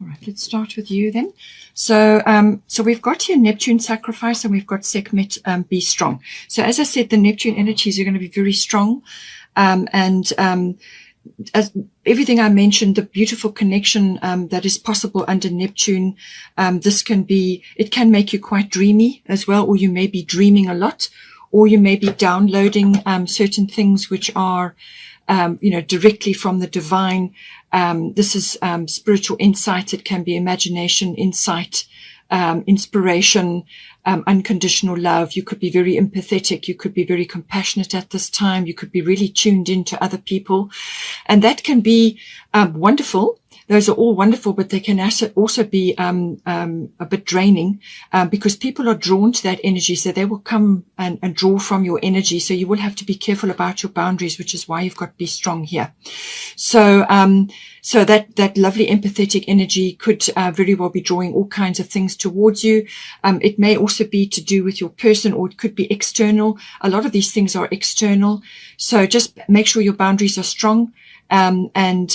All right, let's start with you then. So we've got here Neptune sacrifice, and we've got Sekhmet be strong. So as I said, the Neptune energies are going to be very strong, as everything I mentioned, the beautiful connection that is possible under Neptune. It can make you quite dreamy as well, or you may be dreaming a lot, or you may be downloading certain things which are directly from the divine. This is spiritual insight. It can be imagination, insight, inspiration, unconditional love. You could be very empathetic. You could be very compassionate at this time. You could be really tuned into other people. And that can be wonderful. Those are all wonderful, but they can also be a bit draining because people are drawn to that energy. So they will come and draw from your energy. So you will have to be careful about your boundaries, which is why you've got to be strong here. So that lovely empathetic energy could very well be drawing all kinds of things towards you. It may also be to do with your person, or it could be external. A lot of these things are external. So just make sure your boundaries are strong. Make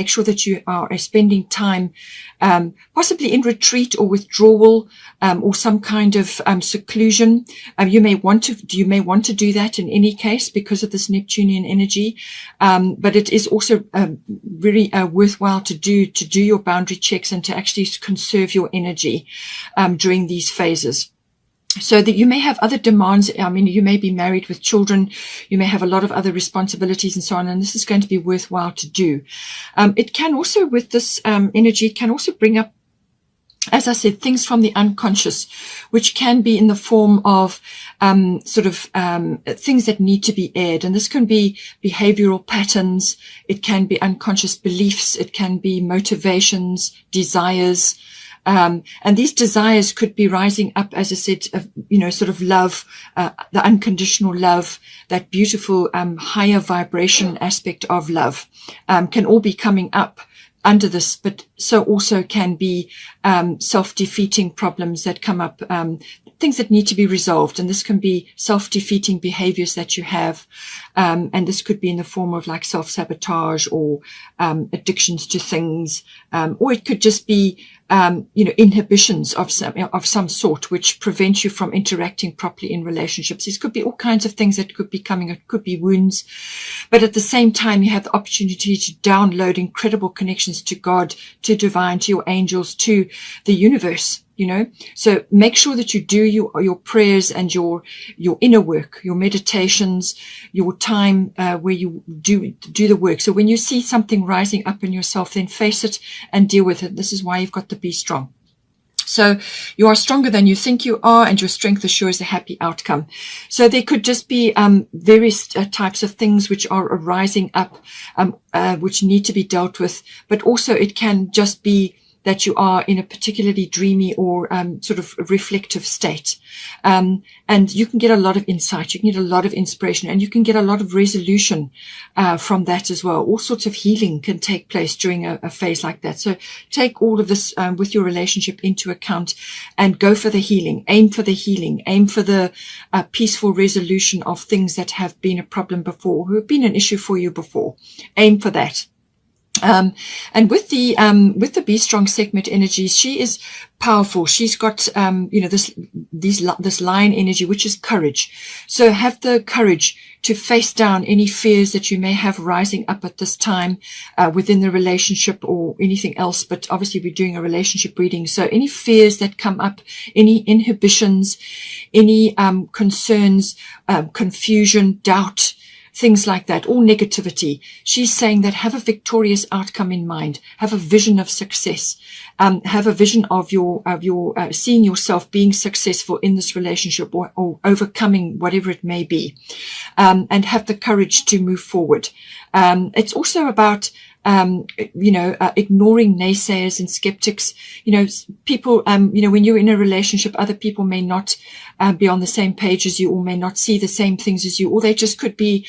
sure that you are spending time, possibly in retreat or withdrawal, or some kind of seclusion. You may want to do that in any case because of this Neptunian energy. But it is also very worthwhile to do your boundary checks and to actually conserve your energy during these phases. So that you may have other demands. I mean, you may be married with children. You may have a lot of other responsibilities and so on. And this is going to be worthwhile to do. It can also, with this energy, it can also bring up, as I said, things from the unconscious, which can be in the form of things that need to be aired. And this can be behavioral patterns. It can be unconscious beliefs. It can be motivations, desires. And these desires could be rising up, as I said, sort of love, the unconditional love, that beautiful, higher vibration aspect of love, can all be coming up under this, but so also can be, self-defeating problems that come up, things that need to be resolved. And this can be self-defeating behaviors that you have. And this could be in the form of like self-sabotage or, addictions to things. Or it could just be, inhibitions of some sort, which prevent you from interacting properly in relationships. These could be all kinds of things that could be coming. It could be wounds, but at the same time, you have the opportunity to download incredible connections to God, to divine, to your angels, to the universe. So make sure that you do your prayers and your inner work, your meditations, your time where you do the work. So when you see something rising up in yourself, then face it and deal with it. This is why you've got to be strong. So you are stronger than you think you are, and your strength assures a happy outcome. So there could just be various types of things which are rising up, which need to be dealt with. But also it can just be that you are in a particularly dreamy or sort of reflective state. And you can get a lot of insight, you can get a lot of inspiration, and you can get a lot of resolution from that as well. All sorts of healing can take place during a phase like that. So take all of this with your relationship into account and go for the healing. Aim for the healing. Aim for the peaceful resolution of things that have been a problem before, who have been an issue for you before. Aim for that. And with the Be Strong Sekhmet energy, she is powerful. She's got, this lion energy, which is courage. So have the courage to face down any fears that you may have rising up at this time, within the relationship or anything else. But obviously we're doing a relationship reading. So any fears that come up, any inhibitions, any, concerns, confusion, doubt, things like that, all negativity. She's saying that have a victorious outcome in mind, have a vision of success, have a vision of your seeing yourself being successful in this relationship or overcoming whatever it may be, and have the courage to move forward. It's also about ignoring naysayers and skeptics. People, when you're in a relationship, other people may not be on the same page as you, or may not see the same things as you, or they just could be,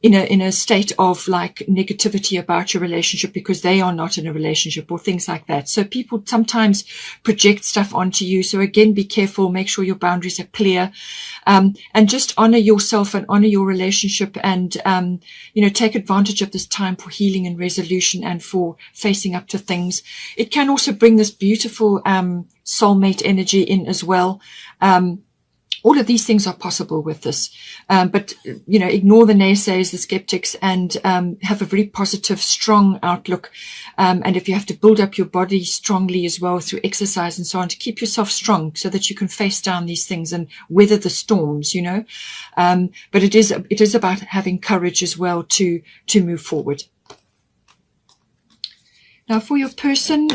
in a state of like negativity about your relationship because they are not in a relationship or things like that. So people sometimes project stuff onto you. So again, be careful, make sure your boundaries are clear, and just honor yourself and honor your relationship, and, take advantage of this time for healing and resolution and for facing up to things. It can also bring this beautiful, soulmate energy in as well. All of these things are possible with this. But ignore the naysayers, the skeptics, and have a very positive, strong outlook. And if you have to build up your body strongly as well through exercise and so on, to keep yourself strong so that you can face down these things and weather the storms, But it is about having courage as well to move forward. Now for your person,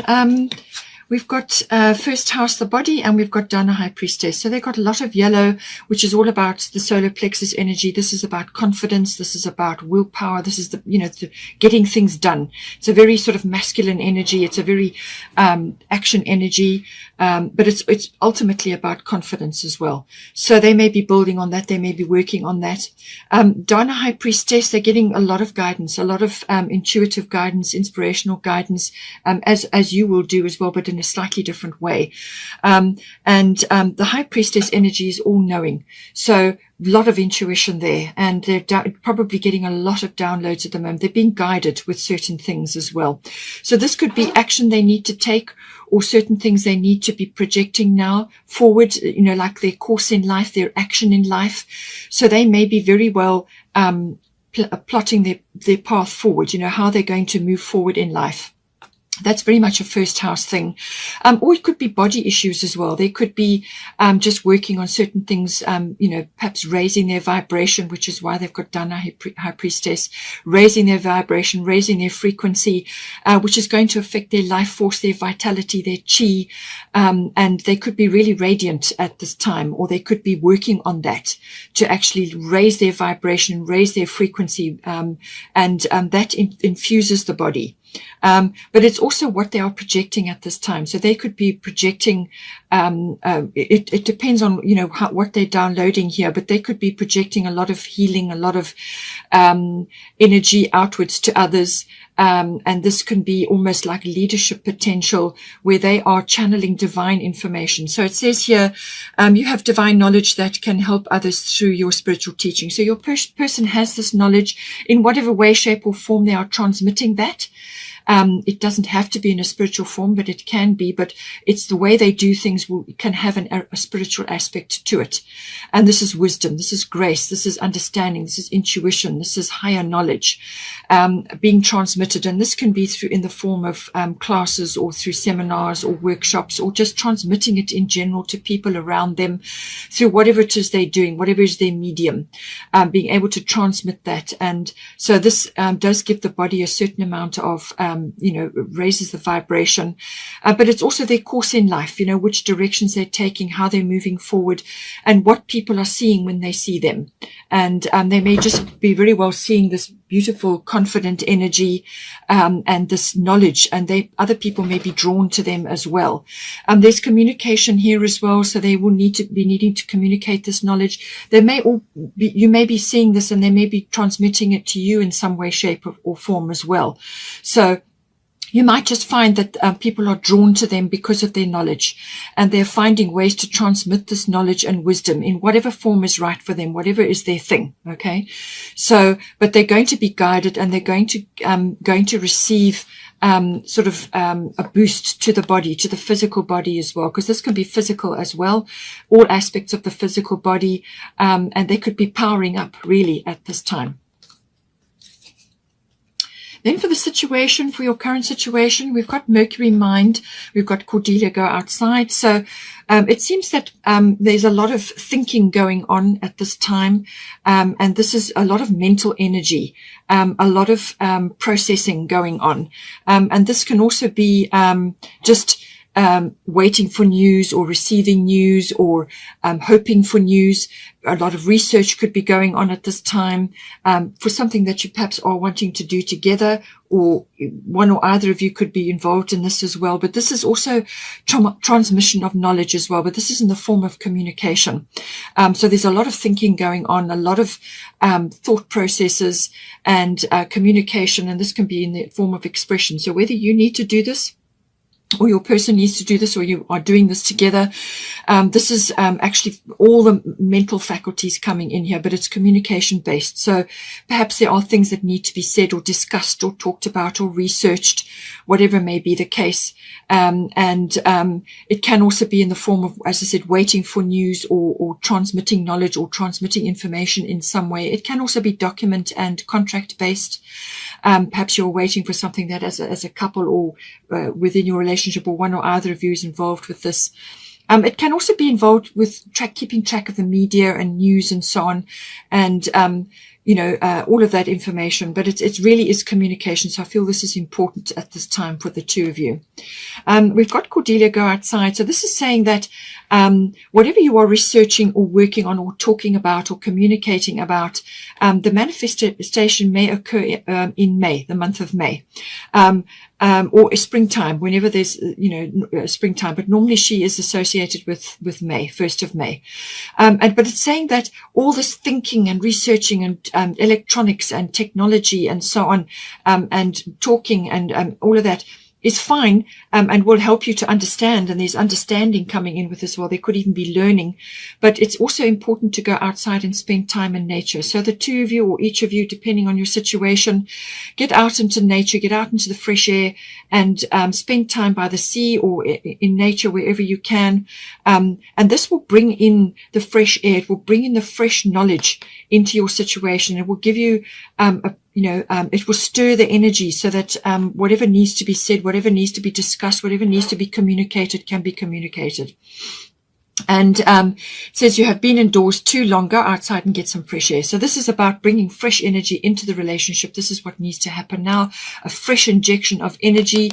we've got first house, the body, and we've got Dana, High Priestess. So they've got a lot of yellow, which is all about the solar plexus energy. This is about confidence. This is about willpower. This is the getting things done. It's a very sort of masculine energy. It's a very action energy, but it's ultimately about confidence as well. So they may be building on that. They may be working on that. Dana, High Priestess, they're getting a lot of guidance, a lot of intuitive guidance, inspirational guidance, as you will do as well, but in a slightly different way. The High Priestess energy is all knowing. So a lot of intuition there, and they're probably getting a lot of downloads at the moment. They're being guided with certain things as well. So this could be action they need to take, or certain things they need to be projecting now forward, like their course in life, their action in life. So they may be very well plotting their path forward, how they're going to move forward in life. That's very much a first house thing. Or it could be body issues as well. They could be just working on certain things, perhaps raising their vibration, which is why they've got Dana, High Priestess, raising their vibration, raising their frequency, which is going to affect their life force, their vitality, their chi. And they could be really radiant at this time, or they could be working on that to actually raise their vibration, raise their frequency, and that infuses the body. But it's also what they are projecting at this time. So they could be projecting, it depends on, what they're downloading here, but they could be projecting a lot of healing, a lot of, energy outwards to others. And this can be almost like leadership potential where they are channeling divine information. So it says here, you have divine knowledge that can help others through your spiritual teaching. So your person has this knowledge in whatever way, shape or form they are transmitting that. It doesn't have to be in a spiritual form, but it can be. But it's the way they do things can have a spiritual aspect to it. And this is wisdom. This is grace. This is understanding. This is intuition. This is higher knowledge being transmitted. And this can be in the form of classes or through seminars or workshops, or just transmitting it in general to people around them through whatever it is they're doing, whatever is their medium, being able to transmit that. And so this does give the body a certain amount of raises the vibration, but it's also their course in life, which directions they're taking, how they're moving forward, and what people are seeing when they see them. And they may just be very well seeing this beautiful, confident energy, and this knowledge, and other people may be drawn to them as well. There's communication here as well, so they will need to be needing to communicate this knowledge. You may be seeing this, and they may be transmitting it to you in some way, shape, or form as well. So you might just find that people are drawn to them because of their knowledge, and they're finding ways to transmit this knowledge and wisdom in whatever form is right for them, whatever is their thing. Okay. So, but they're going to be guided, and they're going to receive a boost to the body, to the physical body as well, because this can be physical as well, all aspects of the physical body, and they could be powering up really at this time. Then for the situation, for your current situation, we've got Mercury mind, we've got Cordelia go outside. So it seems that there's a lot of thinking going on at this time, and this is a lot of mental energy, a lot of processing going on. And this can also be just waiting for news or receiving news or hoping for news. A lot of research could be going on at this time for something that you perhaps are wanting to do together, or one or either of you could be involved in this as well. But this is also transmission of knowledge as well, but this is in the form of communication. So there's a lot of thinking going on, a lot of thought processes and communication, and this can be in the form of expression. So whether you need to do this, or your person needs to do this, or you are doing this together. This is actually all the mental faculties coming in here, but it's communication based. So perhaps there are things that need to be said or discussed or talked about or researched, whatever may be the case. It can also be in the form of, as I said, waiting for news or transmitting knowledge or transmitting information in some way. It can also be document and contract based. Perhaps you're waiting for something that as a couple or within your relationship, or one or other of you is involved with this. It can also be involved with keeping track of the media and news and so on, and all of that information. But it really is communication. So I feel this is important at this time for the two of you. We've got Cordelia go outside. So this is saying that whatever you are researching or working on or talking about or communicating about, the manifestation may occur in May, the month of May. Or springtime, whenever there's, springtime, but normally she is associated with May, 1st of May. But it's saying that all this thinking and researching and electronics and technology and so on, and talking and all of that is fine, and will help you to understand. And there's understanding coming in with this. Well, there could even be learning, but it's also important to go outside and spend time in nature. So the two of you, or each of you, depending on your situation, get out into nature, get out into the fresh air, and spend time by the sea or in nature wherever you can. And this will bring in the fresh air. It will bring in the fresh knowledge into your situation. It will give you it will stir the energy so that whatever needs to be said, whatever needs to be discussed, whatever needs to be communicated can be communicated. And it says you have been indoors too long, go outside and get some fresh air. So this is about bringing fresh energy into the relationship. This is what needs to happen now, a fresh injection of energy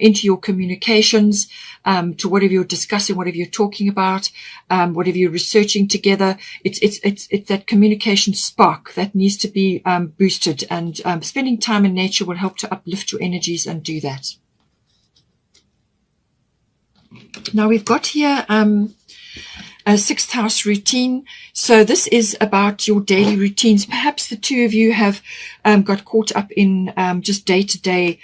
into your communications, to whatever you're discussing, whatever you're talking about, whatever you're researching together. It's that communication spark that needs to be boosted, and spending time in nature will help to uplift your energies and do that. Now we've got here a 6th house routine. So this is about your daily routines. Perhaps the two of you have got caught up in just day-to-day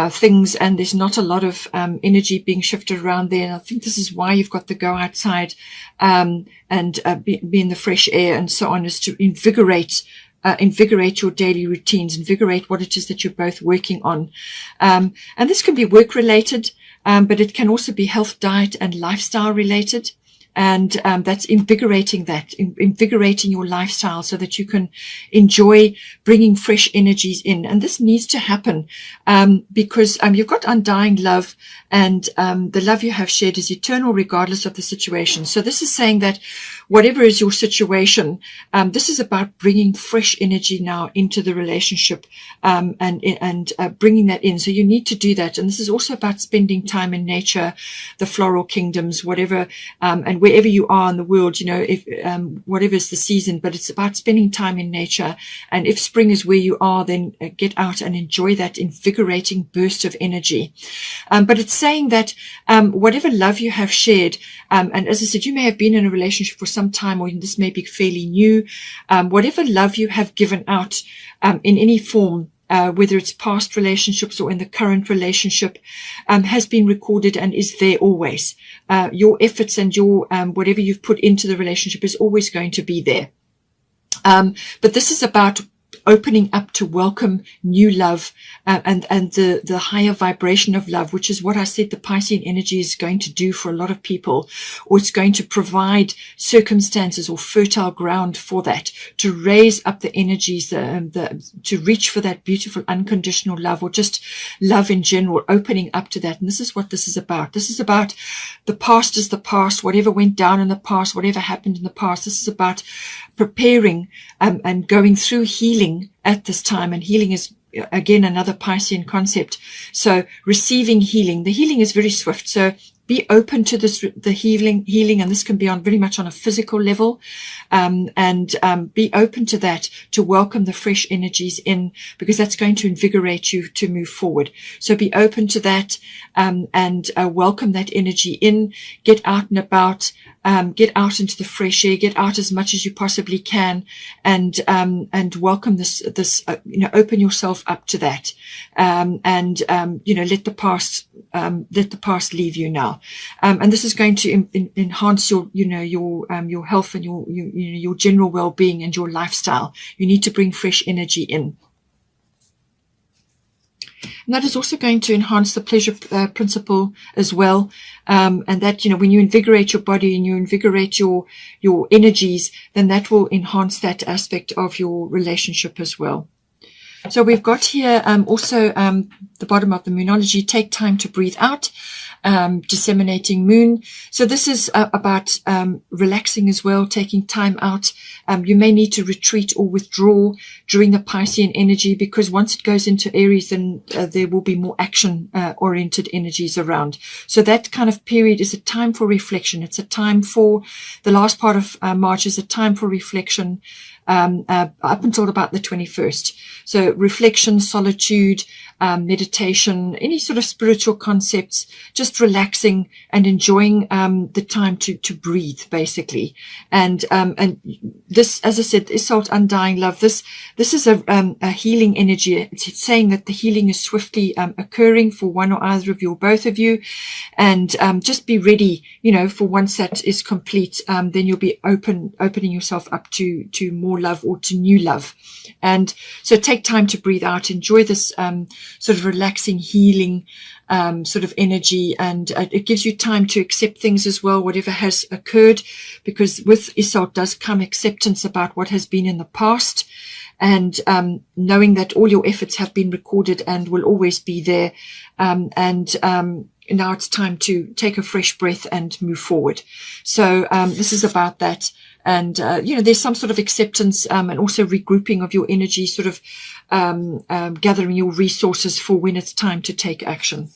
things, and there's not a lot of energy being shifted around there. And I think this is why you've got to go outside and be in the fresh air and so on, is to invigorate your daily routines, invigorate what it is that you're both working on. And this can be work related, but it can also be health, diet, and lifestyle related. And that's invigorating your lifestyle so that you can enjoy bringing fresh energies in. And this needs to happen because you've got undying love, and the love you have shared is eternal regardless of the situation. So this is saying that whatever is your situation, this is about bringing fresh energy now into the relationship, and bringing that in. So you need to do that. And this is also about spending time in nature, the floral kingdoms, whatever, and wherever you are in the world, if whatever is the season, but it's about spending time in nature. And if spring is where you are, then get out and enjoy that invigorating burst of energy. But it's saying that whatever love you have shared, and as I said, you may have been in a relationship for some time, or this may be fairly new, whatever love you have given out in any form, whether it's past relationships or in the current relationship, has been recorded and is there always. Your efforts and your whatever you've put into the relationship is always going to be there. But this is about opening up to welcome new love, and the higher vibration of love, which is what I said the Piscean energy is going to do for a lot of people, or it's going to provide circumstances or fertile ground for that, to raise up the energies, to reach for that beautiful unconditional love, or just love in general, opening up to that. And this is what this is about. This is about the past is the past, whatever went down in the past, whatever happened in the past. This is about preparing and going through healing at this time. And healing is, again, another Piscean concept. So receiving healing. The healing is very swift. So be open to this, the healing, and this can be on very much on a physical level, and be open to that, to welcome the fresh energies in, because that's going to invigorate you to move forward. So be open to that, and welcome that energy in. Get out and about, get out into the fresh air, get out as much as you possibly can, and welcome this, open yourself up to that, and let the past leave you now, and this is going to enhance your health and your general well-being and your lifestyle. You need to bring fresh energy in. And that is also going to enhance the pleasure principle as well. And that, when you invigorate your body and you invigorate your energies, then that will enhance that aspect of your relationship as well. So we've got here also the bottom of the Moonology, take time to breathe out, disseminating moon. So this is about relaxing as well, taking time out. You may need to retreat or withdraw during the Piscean energy, because once it goes into Aries, then there will be more action oriented energies around. So that kind of period is a time for reflection. It's a time for the last part of March is a time for reflection, up until about the 21st. So reflection, solitude, meditation, any sort of spiritual concepts, just relaxing and enjoying the time to breathe, basically. And this, as I said, Isolde Undying Love, this is a healing energy. It's saying that the healing is swiftly occurring for one or either of you, or both of you. And just be ready, for once that is complete, then you'll be opening yourself up to more love, or to new love. And so take time to breathe out, enjoy this sort of relaxing, healing sort of energy, and it gives you time to accept things as well, whatever has occurred, because with Isolde does come acceptance about what has been in the past, and knowing that all your efforts have been recorded and will always be there, and now it's time to take a fresh breath and move forward. So this is about that. And, there's some sort of acceptance and also regrouping of your energy, sort of gathering your resources for when it's time to take action.